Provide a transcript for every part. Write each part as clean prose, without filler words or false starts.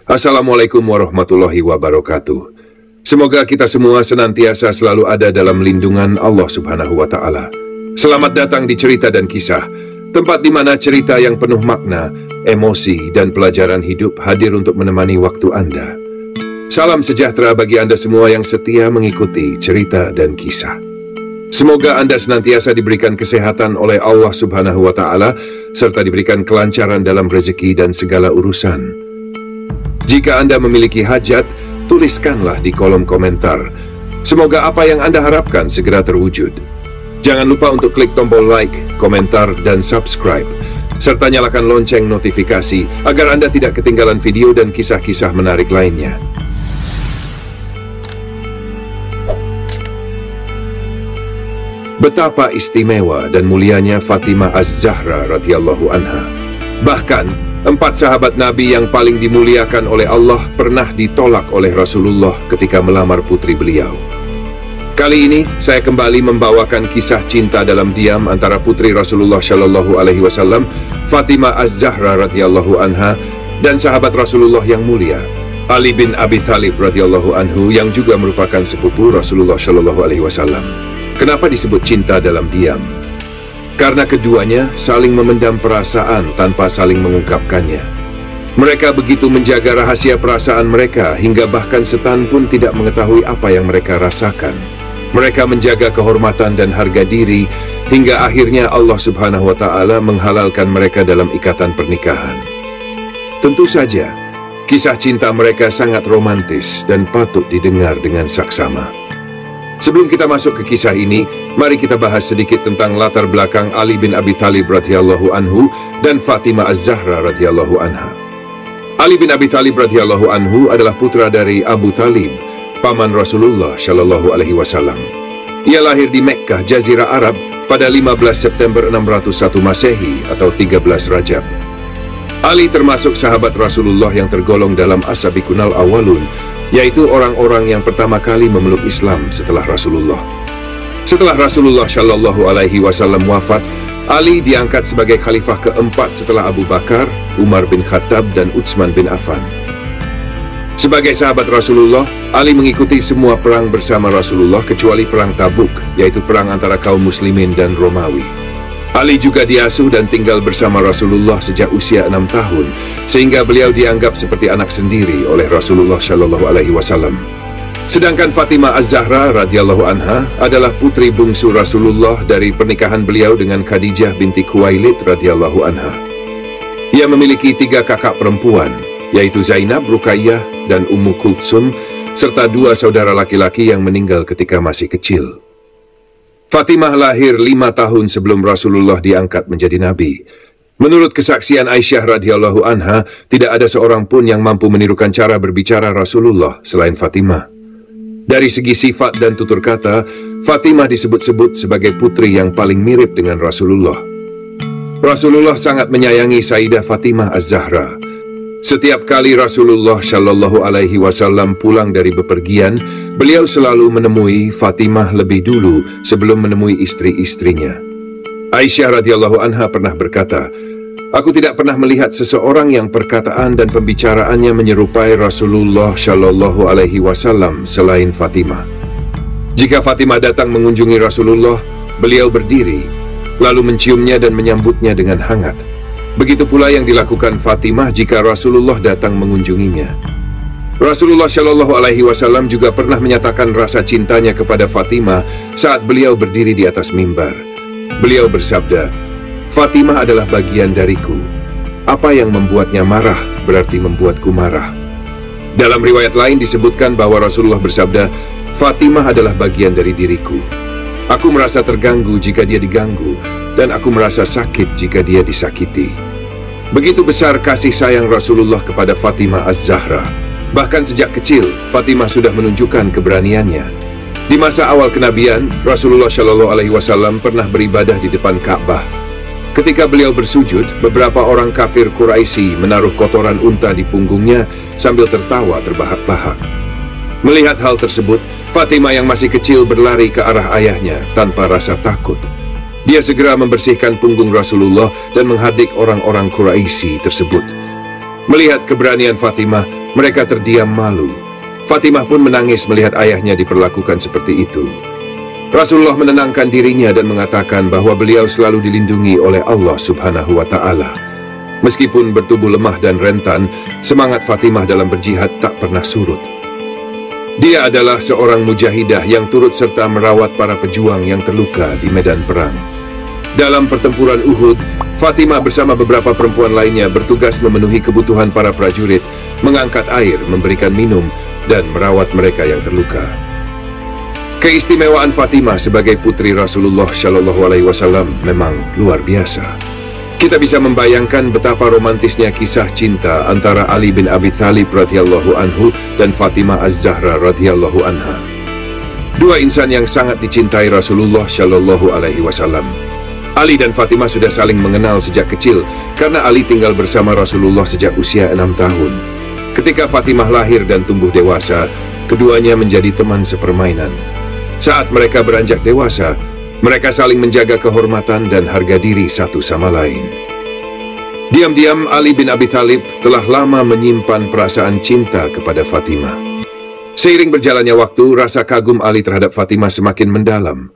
Assalamualaikum warahmatullahi wabarakatuh. Semoga kita semua senantiasa selalu ada dalam lindungan Allah Subhanahu wa Ta'ala. Selamat datang di Cerita dan Kisah, tempat di mana cerita yang penuh makna, emosi, dan pelajaran hidup hadir untuk menemani waktu Anda. Salam sejahtera bagi Anda semua yang setia mengikuti Cerita dan Kisah. Semoga Anda senantiasa diberikan kesehatan oleh Allah Subhanahu wa Ta'ala, serta diberikan kelancaran dalam rezeki dan segala urusan. Jika Anda memiliki hajat, tuliskanlah di kolom komentar. Semoga apa yang Anda harapkan segera terwujud. Jangan lupa untuk klik tombol like, komentar, dan subscribe, serta nyalakan lonceng notifikasi agar Anda tidak ketinggalan video dan kisah-kisah menarik lainnya. Betapa istimewa dan mulianya Fatimah Az-Zahra radhiyallahu anha. Bahkan 4 sahabat Nabi yang paling dimuliakan oleh Allah pernah ditolak oleh Rasulullah ketika melamar putri beliau. Kali ini saya kembali membawakan kisah cinta dalam diam antara putri Rasulullah Shallallahu Alaihi Wasallam, Fatimah Az-Zahra radhiyallahu anha, dan sahabat Rasulullah yang mulia, Ali bin Abi Thalib radhiyallahu anhu, yang juga merupakan sepupu Rasulullah Shallallahu Alaihi Wasallam. Kenapa disebut cinta dalam diam? Karena keduanya saling memendam perasaan tanpa saling mengungkapkannya. Mereka begitu menjaga rahasia perasaan mereka hingga bahkan setan pun tidak mengetahui apa yang mereka rasakan. Mereka menjaga kehormatan dan harga diri hingga akhirnya Allah Subhanahu wa Ta'ala menghalalkan mereka dalam ikatan pernikahan. Tentu saja, kisah cinta mereka sangat romantis dan patut didengar dengan saksama. Sebelum kita masuk ke kisah ini, mari kita bahas sedikit tentang latar belakang Ali bin Abi Thalib radhiyallahu anhu dan Fatimah Az-Zahra radhiyallahu anha. Ali bin Abi Thalib radhiyallahu anhu adalah putra dari Abu Thalib, paman Rasulullah Shallallahu Alaihi Wasallam. Ia lahir di Mekkah, Jazirah Arab, pada 15 September 601 Masehi atau 13 Rajab. Ali termasuk sahabat Rasulullah yang tergolong dalam as-sabiqunal awwalun, yaitu orang-orang yang pertama kali memeluk Islam setelah Rasulullah. Setelah Rasulullah Shallallahu Alaihi Wasallam wafat, Ali diangkat sebagai khalifah keempat setelah Abu Bakar, Umar bin Khattab, dan Utsman bin Affan. Sebagai sahabat Rasulullah, Ali mengikuti semua perang bersama Rasulullah kecuali perang Tabuk, yaitu perang antara kaum muslimin dan Romawi. Ali juga diasuh dan tinggal bersama Rasulullah sejak usia 6 tahun, sehingga beliau dianggap seperti anak sendiri oleh Rasulullah Shallallahu Alaihi Wasallam. Sedangkan Fatimah Az-Zahra radhiyallahu anha adalah putri bungsu Rasulullah dari pernikahan beliau dengan Khadijah binti Khuwailid radhiyallahu anha. Ia memiliki 3 kakak perempuan, yaitu Zainab, Ruqayyah, dan Ummu Kultsum, serta 2 saudara laki-laki yang meninggal ketika masih kecil. Fatimah lahir 5 tahun sebelum Rasulullah diangkat menjadi nabi. Menurut kesaksian Aisyah radhiyallahu anha, tidak ada seorang pun yang mampu menirukan cara berbicara Rasulullah selain Fatimah. Dari segi sifat dan tutur kata, Fatimah disebut-sebut sebagai putri yang paling mirip dengan Rasulullah. Rasulullah sangat menyayangi Sayyidah Fatimah Az-Zahra. Setiap kali Rasulullah Shallallahu Alaihi Wasallam pulang dari bepergian, beliau selalu menemui Fatimah lebih dulu sebelum menemui istri-istrinya. Aisyah radhiyallahu anha pernah berkata, "Aku tidak pernah melihat seseorang yang perkataan dan pembicaraannya menyerupai Rasulullah Shallallahu Alaihi Wasallam selain Fatimah. Jika Fatimah datang mengunjungi Rasulullah, beliau berdiri, lalu menciumnya dan menyambutnya dengan hangat. Begitu pula yang dilakukan Fatimah jika Rasulullah datang mengunjunginya." Rasulullah Shallallahu Alaihi Wasallam juga pernah menyatakan rasa cintanya kepada Fatimah saat beliau berdiri di atas mimbar. Beliau bersabda, "Fatimah adalah bagian dariku. Apa yang membuatnya marah berarti membuatku marah." Dalam riwayat lain disebutkan bahwa Rasulullah bersabda, "Fatimah adalah bagian dari diriku. Aku merasa terganggu jika dia diganggu, dan aku merasa sakit jika dia disakiti." Begitu besar kasih sayang Rasulullah kepada Fatimah Az-Zahra. Bahkan sejak kecil, Fatimah sudah menunjukkan keberaniannya. Di masa awal kenabian, Rasulullah Shallallahu Alaihi Wasallam pernah beribadah di depan Ka'bah. Ketika beliau bersujud, beberapa orang kafir Quraisy menaruh kotoran unta di punggungnya sambil tertawa terbahak-bahak. Melihat hal tersebut, Fatimah yang masih kecil berlari ke arah ayahnya tanpa rasa takut. Dia segera membersihkan punggung Rasulullah dan menghardik orang-orang Quraisy tersebut. Melihat keberanian Fatimah, Mereka terdiam malu. Fatimah pun menangis melihat ayahnya diperlakukan seperti itu. Rasulullah menenangkan dirinya dan mengatakan bahwa beliau selalu dilindungi oleh Allah Subhanahu wa Ta'ala. Meskipun bertubuh lemah dan rentan, semangat Fatimah dalam berjihad tak pernah surut. Dia adalah seorang mujahidah yang turut serta merawat para pejuang yang terluka di medan perang. Dalam pertempuran Uhud, Fatimah bersama beberapa perempuan lainnya bertugas memenuhi kebutuhan para prajurit, mengangkat air, memberikan minum, dan merawat mereka yang terluka. Keistimewaan Fatimah sebagai putri Rasulullah Shallallahu Alaihi Wasallam memang luar biasa. Kita bisa membayangkan betapa romantisnya kisah cinta antara Ali bin Abi Thalib radhiyallahu anhu dan Fatimah Az-Zahra radhiyallahu anha. Dua insan yang sangat dicintai Rasulullah Shallallahu Alaihi Wasallam. Ali dan Fatimah sudah saling mengenal sejak kecil karena Ali tinggal bersama Rasulullah sejak usia 6 tahun. Ketika Fatimah lahir dan tumbuh dewasa, keduanya menjadi teman sepermainan. Saat mereka beranjak dewasa, mereka saling menjaga kehormatan dan harga diri satu sama lain. Diam-diam Ali bin Abi Thalib telah lama menyimpan perasaan cinta kepada Fatimah. Seiring berjalannya waktu, rasa kagum Ali terhadap Fatimah semakin mendalam.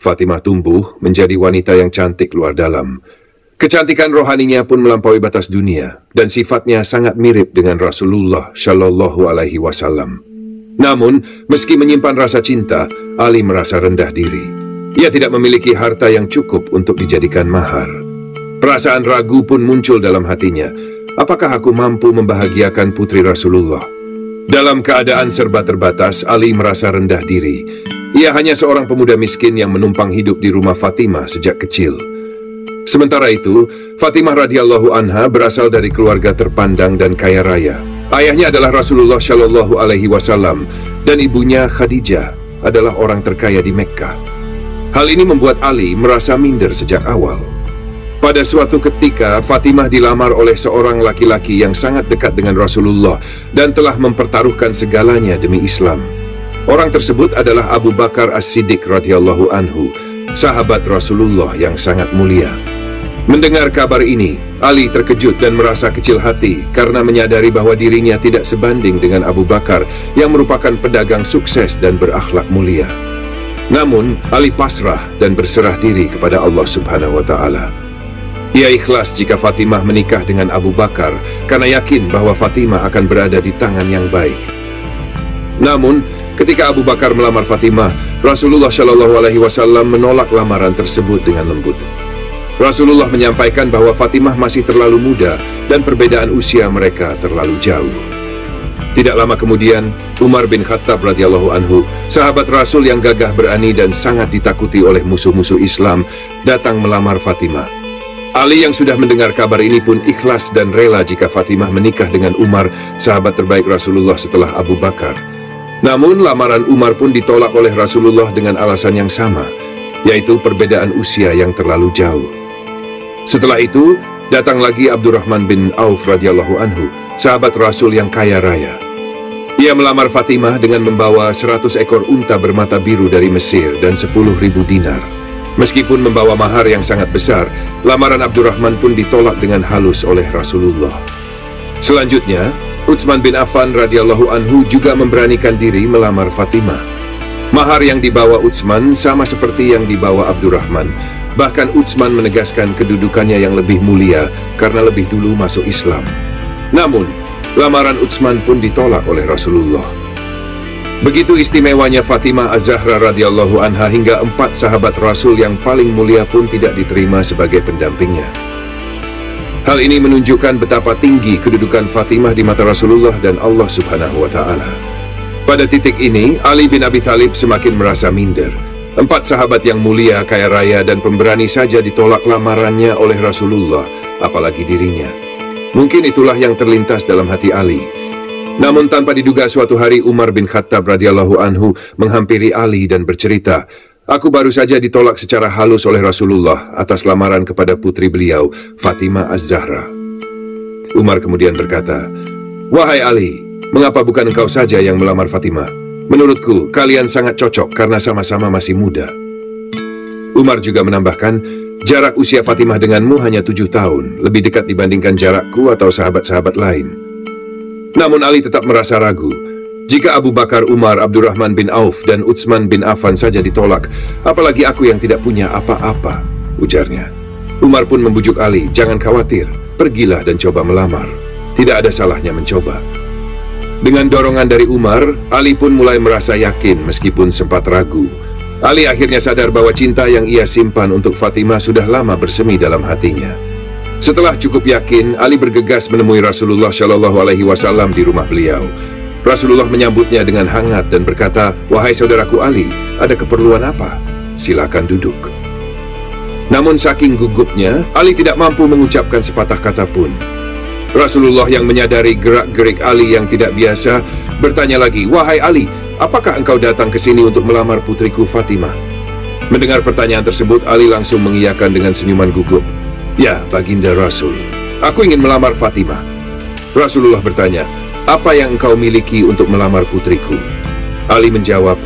Fatimah tumbuh menjadi wanita yang cantik luar dalam. Kecantikan rohaninya pun melampaui batas dunia, dan sifatnya sangat mirip dengan Rasulullah Shallallahu Alaihi Wasallam. Namun, meski menyimpan rasa cinta, Ali merasa rendah diri. Ia tidak memiliki harta yang cukup untuk dijadikan mahar. Perasaan ragu pun muncul dalam hatinya. Apakah aku mampu membahagiakan putri Rasulullah? Dalam keadaan serba terbatas, Ali merasa rendah diri. Ia hanya seorang pemuda miskin yang menumpang hidup di rumah Fatimah sejak kecil. Sementara itu, Fatimah radhiyallahu anha berasal dari keluarga terpandang dan kaya raya. Ayahnya adalah Rasulullah Shallallahu Alaihi Wasallam dan ibunya Khadijah adalah orang terkaya di Mekkah. Hal ini membuat Ali merasa minder sejak awal. Pada suatu ketika, Fatimah dilamar oleh seorang laki-laki yang sangat dekat dengan Rasulullah dan telah mempertaruhkan segalanya demi Islam. Orang tersebut adalah Abu Bakar As-Siddiq radhiyallahu anhu, sahabat Rasulullah yang sangat mulia. Mendengar kabar ini, Ali terkejut dan merasa kecil hati karena menyadari bahwa dirinya tidak sebanding dengan Abu Bakar yang merupakan pedagang sukses dan berakhlak mulia. Namun, Ali pasrah dan berserah diri kepada Allah Subhanahu wa Ta'ala. Ia ikhlas jika Fatimah menikah dengan Abu Bakar karena yakin bahwa Fatimah akan berada di tangan yang baik. Namun, ketika Abu Bakar melamar Fatimah, Rasulullah Shallallahu Alaihi Wasallam menolak lamaran tersebut dengan lembut. Rasulullah menyampaikan bahwa Fatimah masih terlalu muda dan perbedaan usia mereka terlalu jauh. Tidak lama kemudian, Umar bin Khattab radhiyallahu anhu, sahabat Rasul yang gagah berani dan sangat ditakuti oleh musuh-musuh Islam, datang melamar Fatimah. Ali yang sudah mendengar kabar ini pun ikhlas dan rela jika Fatimah menikah dengan Umar, sahabat terbaik Rasulullah setelah Abu Bakar. Namun, lamaran Umar pun ditolak oleh Rasulullah dengan alasan yang sama, yaitu perbedaan usia yang terlalu jauh. Setelah itu, datang lagi Abdurrahman bin Auf radhiyallahu anhu, sahabat Rasul yang kaya raya. Ia melamar Fatimah dengan membawa 100 ekor unta bermata biru dari Mesir dan 10.000 dinar. Meskipun membawa mahar yang sangat besar, lamaran Abdurrahman pun ditolak dengan halus oleh Rasulullah. Selanjutnya, Utsman bin Affan radhiyallahu anhu juga memberanikan diri melamar Fatimah. Mahar yang dibawa Utsman sama seperti yang dibawa Abdurrahman. Bahkan Utsman menegaskan kedudukannya yang lebih mulia karena lebih dulu masuk Islam. Namun, lamaran Utsman pun ditolak oleh Rasulullah. Begitu istimewanya Fatimah Az-Zahra radhiyallahu anha hingga 4 sahabat Rasul yang paling mulia pun tidak diterima sebagai pendampingnya. Hal ini menunjukkan betapa tinggi kedudukan Fatimah di mata Rasulullah dan Allah Subhanahu wa Ta'ala. Pada titik ini, Ali bin Abi Thalib semakin merasa minder. 4 sahabat yang mulia, kaya raya, dan pemberani saja ditolak lamarannya oleh Rasulullah, apalagi dirinya. Mungkin itulah yang terlintas dalam hati Ali. Namun tanpa diduga suatu hari Umar bin Khattab radhiyallahu anhu menghampiri Ali dan bercerita, "Aku baru saja ditolak secara halus oleh Rasulullah atas lamaran kepada putri beliau, Fatimah Az-Zahra." Umar kemudian berkata, "Wahai Ali, mengapa bukan engkau saja yang melamar Fatimah? Menurutku, kalian sangat cocok karena sama-sama masih muda." Umar juga menambahkan, "Jarak usia Fatimah denganmu hanya 7 tahun, lebih dekat dibandingkan jarakku atau sahabat-sahabat lain." Namun Ali tetap merasa ragu. Jika Abu Bakar, Umar, Abdurrahman bin Auf, dan Utsman bin Affan saja ditolak, apalagi aku yang tidak punya apa-apa, ujarnya. Umar pun membujuk Ali, jangan khawatir, pergilah dan coba melamar. Tidak ada salahnya mencoba. Dengan dorongan dari Umar, Ali pun mulai merasa yakin meskipun sempat ragu. Ali akhirnya sadar bahwa cinta yang ia simpan untuk Fatimah sudah lama bersemi dalam hatinya. Setelah cukup yakin, Ali bergegas menemui Rasulullah Shallallahu Alaihi Wasallam di rumah beliau. Rasulullah menyambutnya dengan hangat dan berkata, "Wahai saudaraku Ali, ada keperluan apa? Silakan duduk." Namun saking gugupnya, Ali tidak mampu mengucapkan sepatah kata pun. Rasulullah yang menyadari gerak-gerik Ali yang tidak biasa, bertanya lagi, "Wahai Ali, apakah engkau datang ke sini untuk melamar putriku Fatimah?" Mendengar pertanyaan tersebut, Ali langsung mengiyakan dengan senyuman gugup. "Ya, Baginda Rasul, aku ingin melamar Fatimah." Rasulullah bertanya, "Apa yang engkau miliki untuk melamar putriku?" Ali menjawab,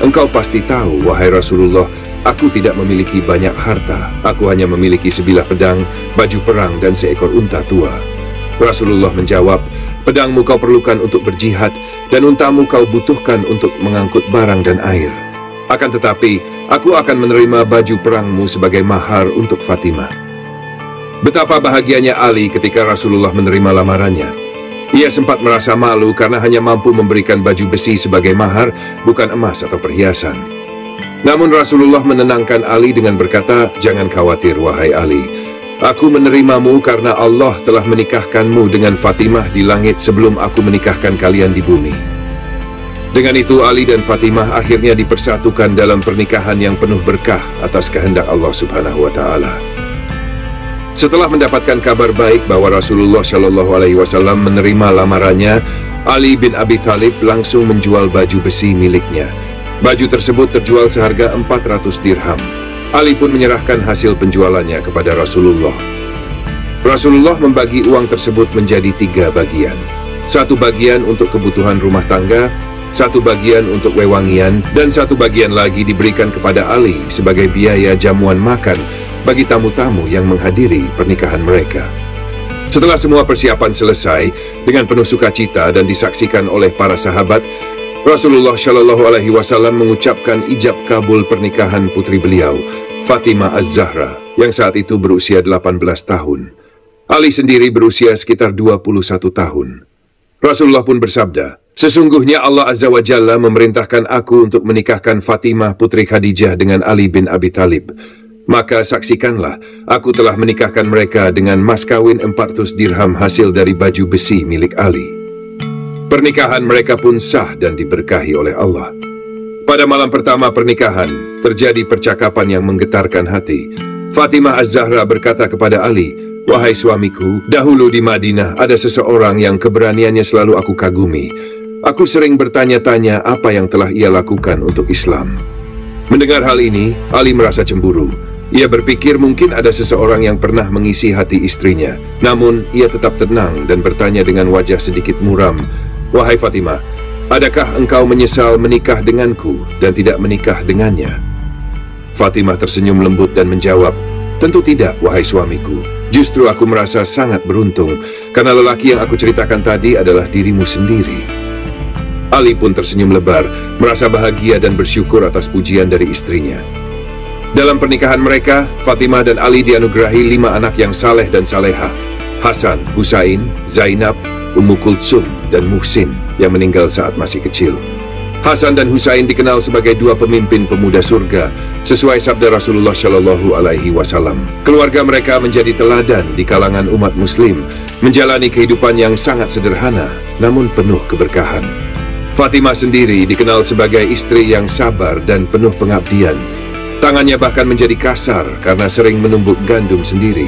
"Engkau pasti tahu, wahai Rasulullah, aku tidak memiliki banyak harta. Aku hanya memiliki sebilah pedang, baju perang, dan seekor unta tua." Rasulullah menjawab, "Pedangmu kau perlukan untuk berjihad, dan untamu kau butuhkan untuk mengangkut barang dan air. Akan tetapi, aku akan menerima baju perangmu sebagai mahar untuk Fatimah." Betapa bahagianya Ali ketika Rasulullah menerima lamarannya. Ia sempat merasa malu karena hanya mampu memberikan baju besi sebagai mahar, bukan emas atau perhiasan. Namun Rasulullah menenangkan Ali dengan berkata, "Jangan khawatir, wahai Ali. Aku menerimamu karena Allah telah menikahkanmu dengan Fatimah di langit sebelum aku menikahkan kalian di bumi." Dengan itu Ali dan Fatimah akhirnya dipersatukan dalam pernikahan yang penuh berkah atas kehendak Allah Subhanahu wa Ta'ala. Setelah mendapatkan kabar baik bahwa Rasulullah Shallallahu Alaihi Wasallam menerima lamarannya, Ali bin Abi Thalib langsung menjual baju besi miliknya. Baju tersebut terjual seharga 400 dirham. Ali pun menyerahkan hasil penjualannya kepada Rasulullah. Rasulullah membagi uang tersebut menjadi 3 bagian. 1 bagian untuk kebutuhan rumah tangga, 1 bagian untuk wewangian, dan 1 bagian lagi diberikan kepada Ali sebagai biaya jamuan makan bagi tamu-tamu yang menghadiri pernikahan mereka. Setelah semua persiapan selesai dengan penuh sukacita dan disaksikan oleh para sahabat, Rasulullah Shallallahu Alaihi Wasallam mengucapkan ijab kabul pernikahan putri beliau, Fatimah Az-Zahra, yang saat itu berusia 18 tahun. Ali sendiri berusia sekitar 21 tahun. Rasulullah pun bersabda, "Sesungguhnya Allah Azza wa Jalla memerintahkan aku untuk menikahkan Fatimah putri Khadijah dengan Ali bin Abi Thalib. Maka saksikanlah, aku telah menikahkan mereka dengan mas kawin 400 dirham hasil dari baju besi milik Ali." Pernikahan mereka pun sah dan diberkahi oleh Allah. Pada malam pertama pernikahan, terjadi percakapan yang menggetarkan hati. Fatimah Az-Zahra berkata kepada Ali, "Wahai suamiku, dahulu di Madinah ada seseorang yang keberaniannya selalu aku kagumi. Aku sering bertanya-tanya apa yang telah ia lakukan untuk Islam." Mendengar hal ini, Ali merasa cemburu. Ia berpikir mungkin ada seseorang yang pernah mengisi hati istrinya. Namun, ia tetap tenang dan bertanya dengan wajah sedikit muram, "Wahai Fatimah, adakah engkau menyesal menikah denganku dan tidak menikah dengannya?" Fatimah tersenyum lembut dan menjawab, "Tentu tidak, wahai suamiku. Justru aku merasa sangat beruntung, karena lelaki yang aku ceritakan tadi adalah dirimu sendiri." Ali pun tersenyum lebar, merasa bahagia dan bersyukur atas pujian dari istrinya. Dalam pernikahan mereka, Fatimah dan Ali dianugerahi 5 anak yang saleh dan salehah: Hasan, Husain, Zainab, Ummu Kultsum, dan Muhsin yang meninggal saat masih kecil. Hasan dan Husain dikenal sebagai 2 pemimpin pemuda surga, sesuai sabda Rasulullah Shallallahu Alaihi Wasallam. Keluarga mereka menjadi teladan di kalangan umat Muslim, menjalani kehidupan yang sangat sederhana, namun penuh keberkahan. Fatimah sendiri dikenal sebagai istri yang sabar dan penuh pengabdian. Tangannya bahkan menjadi kasar karena sering menumbuk gandum sendiri.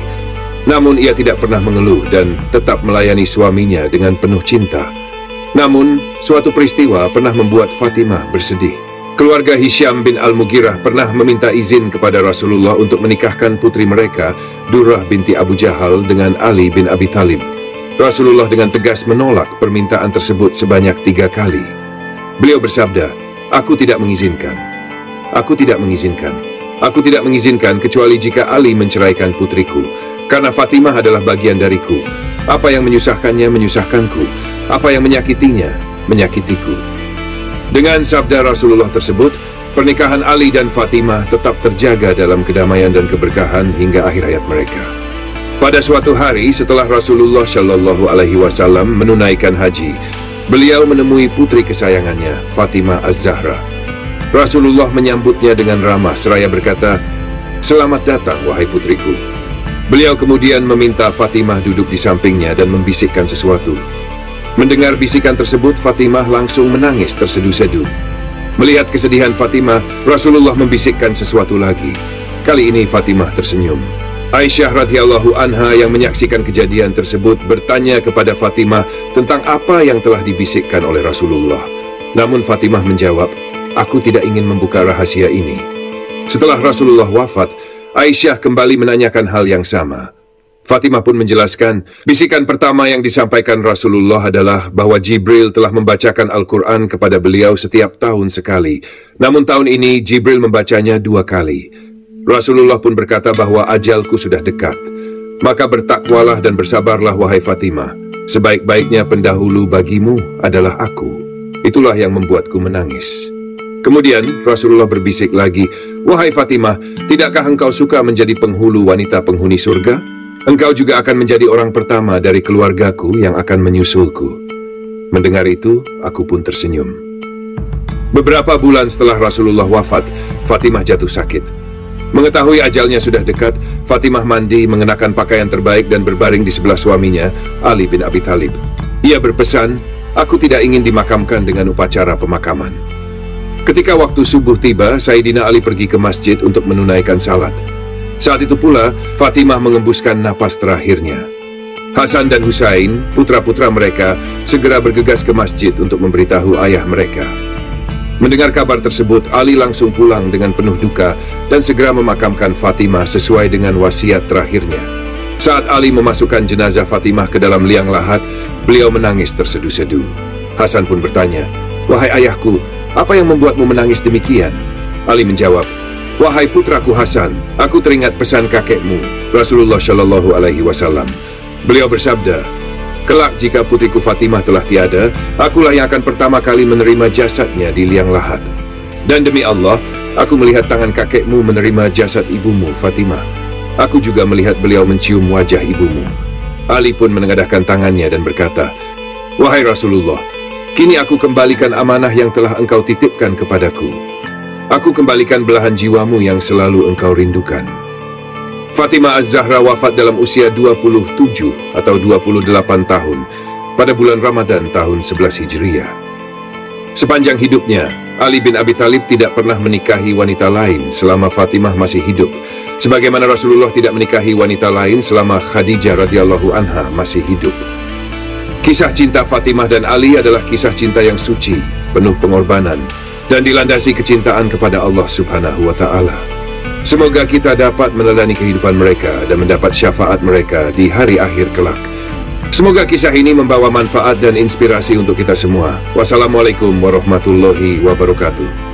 Namun ia tidak pernah mengeluh dan tetap melayani suaminya dengan penuh cinta. Namun, suatu peristiwa pernah membuat Fatimah bersedih. Keluarga Hisham bin Al-Mughirah pernah meminta izin kepada Rasulullah untuk menikahkan putri mereka, Durrah binti Abu Jahal, dengan Ali bin Abi Thalib. Rasulullah dengan tegas menolak permintaan tersebut sebanyak 3 kali. Beliau bersabda, "Aku tidak mengizinkan. Aku tidak mengizinkan. Aku tidak mengizinkan kecuali jika Ali menceraikan putriku. Karena Fatimah adalah bagian dariku. Apa yang menyusahkannya menyusahkanku. Apa yang menyakitinya, menyakitiku. Dengan sabda Rasulullah tersebut, pernikahan Ali dan Fatimah tetap terjaga dalam kedamaian dan keberkahan hingga akhir hayat mereka. Pada suatu hari setelah Rasulullah Shallallahu Alaihi Wasallam menunaikan haji, beliau menemui putri kesayangannya, Fatimah Az-Zahra. Rasulullah menyambutnya dengan ramah seraya berkata, "Selamat datang, wahai putriku." Beliau kemudian meminta Fatimah duduk di sampingnya dan membisikkan sesuatu. Mendengar bisikan tersebut, Fatimah langsung menangis terseduh-seduh. Melihat kesedihan Fatimah, Rasulullah membisikkan sesuatu lagi. Kali ini Fatimah tersenyum. Aisyah radhiyallahu anha yang menyaksikan kejadian tersebut bertanya kepada Fatimah tentang apa yang telah dibisikkan oleh Rasulullah. Namun Fatimah menjawab, "Aku tidak ingin membuka rahasia ini." Setelah Rasulullah wafat, Aisyah kembali menanyakan hal yang sama. Fatimah pun menjelaskan, bisikan pertama yang disampaikan Rasulullah adalah bahwa Jibril telah membacakan Al-Quran kepada beliau setiap tahun sekali. Namun tahun ini Jibril membacanya 2 kali. Rasulullah pun berkata bahwa ajalku sudah dekat. Maka bertakwalah dan bersabarlah wahai Fatimah. Sebaik-baiknya pendahulu bagimu adalah aku. Itulah yang membuatku menangis. Kemudian Rasulullah berbisik lagi, "Wahai Fatimah, tidakkah engkau suka menjadi penghulu wanita penghuni surga? Engkau juga akan menjadi orang pertama dari keluargaku yang akan menyusulku." Mendengar itu, aku pun tersenyum. Beberapa bulan setelah Rasulullah wafat, Fatimah jatuh sakit. Mengetahui ajalnya sudah dekat, Fatimah mandi, mengenakan pakaian terbaik dan berbaring di sebelah suaminya, Ali bin Abi Thalib. Ia berpesan, "Aku tidak ingin dimakamkan dengan upacara pemakaman." Ketika waktu subuh tiba, Sayyidina Ali pergi ke masjid untuk menunaikan salat. Saat itu pula, Fatimah mengembuskan napas terakhirnya. Hasan dan Husain, putra-putra mereka, segera bergegas ke masjid untuk memberitahu ayah mereka. Mendengar kabar tersebut, Ali langsung pulang dengan penuh duka dan segera memakamkan Fatimah sesuai dengan wasiat terakhirnya. Saat Ali memasukkan jenazah Fatimah ke dalam liang lahat, beliau menangis terseduh-seduh. Hasan pun bertanya, "Wahai ayahku, apa yang membuatmu menangis demikian?" Ali menjawab, "Wahai putraku Hasan, aku teringat pesan kakekmu, Rasulullah Shallallahu Alaihi Wasallam. Beliau bersabda, 'Kelak jika putriku Fatimah telah tiada, akulah yang akan pertama kali menerima jasadnya di liang lahat. Dan demi Allah, aku melihat tangan kakekmu menerima jasad ibumu Fatimah. Aku juga melihat beliau mencium wajah ibumu.'" Ali pun menengadahkan tangannya dan berkata, "Wahai Rasulullah, kini aku kembalikan amanah yang telah engkau titipkan kepadaku. Aku kembalikan belahan jiwamu yang selalu engkau rindukan." Fatimah Az-Zahra wafat dalam usia 27 atau 28 tahun pada bulan Ramadan tahun 11 Hijriah. Sepanjang hidupnya, Ali bin Abi Thalib tidak pernah menikahi wanita lain selama Fatimah masih hidup, sebagaimana Rasulullah tidak menikahi wanita lain selama Khadijah radhiyallahu anha masih hidup. Kisah cinta Fatimah dan Ali adalah kisah cinta yang suci, penuh pengorbanan, dan dilandasi kecintaan kepada Allah Subhanahu wa Ta'ala. Semoga kita dapat meneladani kehidupan mereka dan mendapat syafaat mereka di hari akhir kelak. Semoga kisah ini membawa manfaat dan inspirasi untuk kita semua. Wassalamualaikum warahmatullahi wabarakatuh.